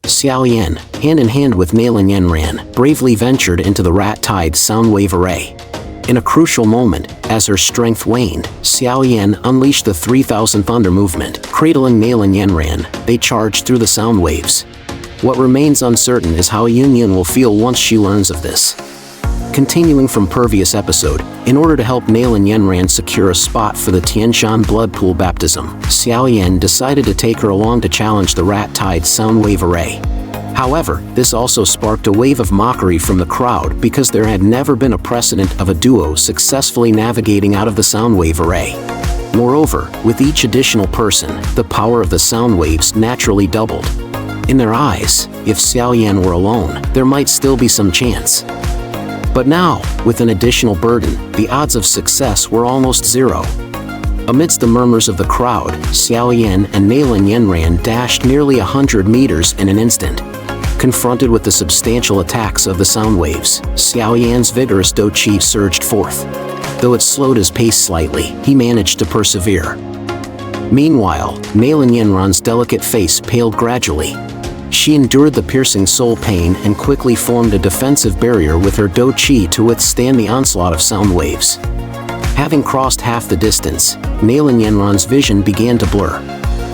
Xiao Yan, hand in hand with Nalan Yanran, bravely ventured into the rat-tied sound wave array. In a crucial moment, as her strength waned, Xiao Yan unleashed the 3000 Thunder movement, cradling Nalan Yanran. They charged through the sound waves. What remains uncertain is how Yuewen will feel once she learns of this. Continuing from previous episode, in order to help Nalan Yanran secure a spot for the Tianshan blood pool baptism, Xiao Yan decided to take her along to challenge the rat-tied sound wave array. However, this also sparked a wave of mockery from the crowd because there had never been a precedent of a duo successfully navigating out of the sound wave array. Moreover, with each additional person, the power of the sound waves naturally doubled. In their eyes, if Xiao Yan were alone, there might still be some chance. But now, with an additional burden, the odds of success were almost zero. Amidst the murmurs of the crowd, Xiao Yan and Nalan Yanran dashed nearly 100 meters in an instant. Confronted with the substantial attacks of the sound waves, Xiao Yan's vigorous Do Qi surged forth. Though it slowed his pace slightly, he managed to persevere. Meanwhile, Nalan Yanran's delicate face paled gradually. She endured the piercing soul pain and quickly formed a defensive barrier with her Do Qi to withstand the onslaught of sound waves. Having crossed half the distance, Nalan Yanran's vision began to blur.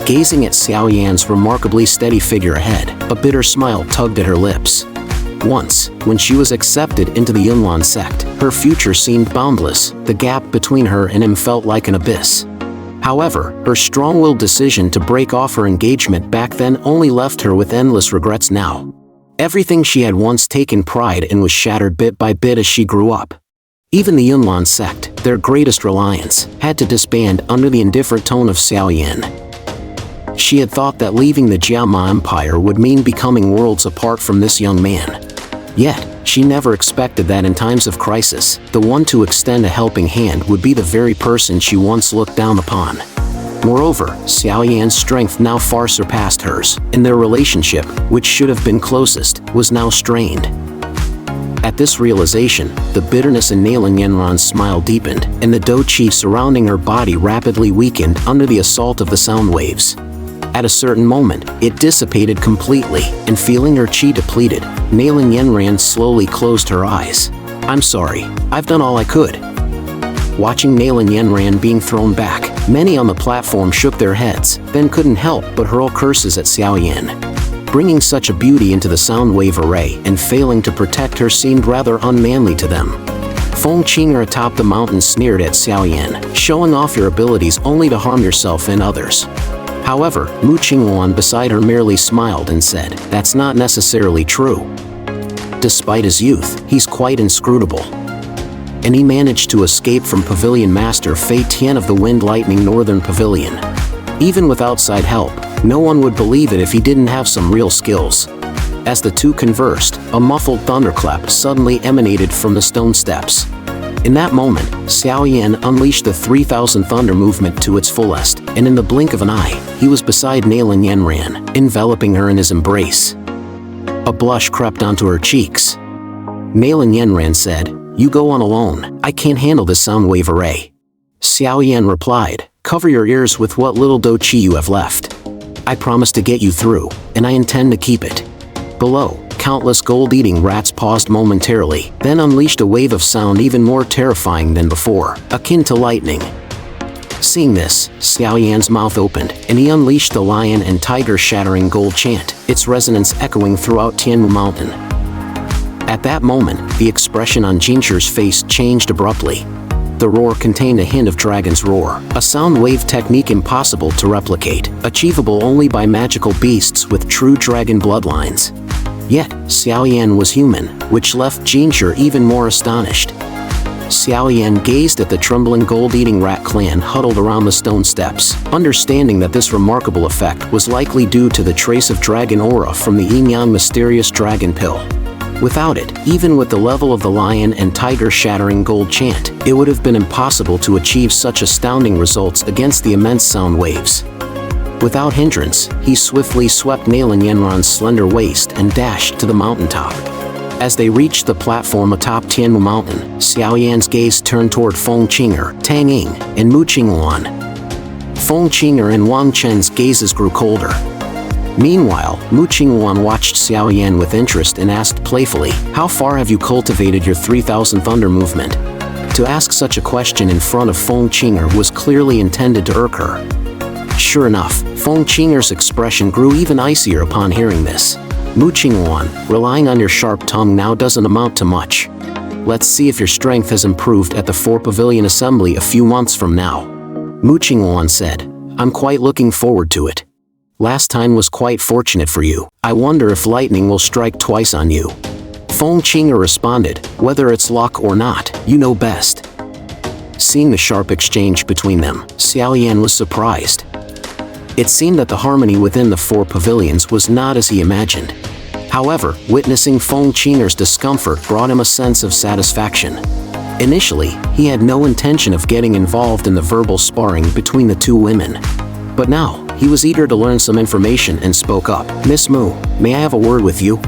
Gazing at Xiao Yan's remarkably steady figure ahead, a bitter smile tugged at her lips. Once, when she was accepted into the Yunlan sect, her future seemed boundless. The gap between her and him felt like an abyss. However, her strong-willed decision to break off her engagement back then only left her with endless regrets now. Everything she had once taken pride in was shattered bit by bit as she grew up. Even the Yunlan sect, their greatest reliance, had to disband under the indifferent tone of Xiao Yan. She had thought that leaving the Jiama Empire would mean becoming worlds apart from this young man. Yet, she never expected that in times of crisis, the one to extend a helping hand would be the very person she once looked down upon. Moreover, Xiao Yan's strength now far surpassed hers, and their relationship, which should have been closest, was now strained. At this realization, the bitterness in Nalan Yanran's smile deepened, and the Do Qi surrounding her body rapidly weakened under the assault of the sound waves. At a certain moment, it dissipated completely, and feeling her qi depleted, Nalan Yanran slowly closed her eyes. "I'm sorry, I've done all I could." Watching Nalan Yanran being thrown back, many on the platform shook their heads, then couldn't help but hurl curses at Xiao Yan. Bringing such a beauty into the sound wave array and failing to protect her seemed rather unmanly to them. Feng Qinger atop the mountain sneered at Xiao Yan, showing off your abilities only to harm yourself and others. However, Mu Qingwan beside her merely smiled and said, "That's not necessarily true. Despite his youth, he's quite inscrutable." And he managed to escape from Pavilion Master Fei Tian of the Wind Lightning Northern Pavilion. Even with outside help, no one would believe it if he didn't have some real skills. As the two conversed, a muffled thunderclap suddenly emanated from the stone steps. In that moment, Xiao Yan unleashed the 3000 Thunder movement to its fullest, and in the blink of an eye, he was beside Nalan Yanran, enveloping her in his embrace. A blush crept onto her cheeks. Nalan Yanran said, "You go on alone, I can't handle this sound wave array." Xiao Yan replied, "Cover your ears with what little Do Qi you have left. I promise to get you through, and I intend to keep it." Below, countless gold-eating rats paused momentarily, then unleashed a wave of sound even more terrifying than before, akin to lightning. Seeing this, Xiao Yan's mouth opened, and he unleashed the lion and tiger shattering gold chant, its resonance echoing throughout Tianmu Mountain. At that moment, the expression on Jincher's face changed abruptly. The roar contained a hint of dragon's roar, a sound wave technique impossible to replicate, achievable only by magical beasts with true dragon bloodlines. Yet, Xiao Yan was human, which left Jincher even more astonished. Xiao Yan gazed at the trembling gold-eating rat clan huddled around the stone steps, understanding that this remarkable effect was likely due to the trace of dragon aura from the Yinyan mysterious dragon pill. Without it, even with the level of the lion and tiger shattering gold chant, it would have been impossible to achieve such astounding results against the immense sound waves. Without hindrance, he swiftly swept Nalan Yanran's slender waist and dashed to the mountaintop. As they reached the platform atop Tianmu Mountain, Xiao Yan's gaze turned toward Feng Qinger, Tang Ying, and Mu Qingwan. Feng Qinger and Wang Chen's gazes grew colder. Meanwhile, Mu Qingwan watched Xiao Yan with interest and asked playfully, "How far have you cultivated your 3000 thunder movement?" To ask such a question in front of Feng Qinger was clearly intended to irk her. Sure enough, Feng Qinger's expression grew even icier upon hearing this. "Mu Qingwan, relying on your sharp tongue now doesn't amount to much. Let's see if your strength has improved at the 4-Pavilion Assembly a few months from now." Mu Qingwan said, "I'm quite looking forward to it. Last time was quite fortunate for you. I wonder if lightning will strike twice on you." Feng Qinger responded, "Whether it's luck or not, you know best." Seeing the sharp exchange between them, Xiao Yan was surprised. It seemed that the harmony within the 4 pavilions was not as he imagined. However, witnessing Feng Qinger's discomfort brought him a sense of satisfaction. Initially, he had no intention of getting involved in the verbal sparring between the two women. But now, he was eager to learn some information and spoke up. "Miss Mu, may I have a word with you?"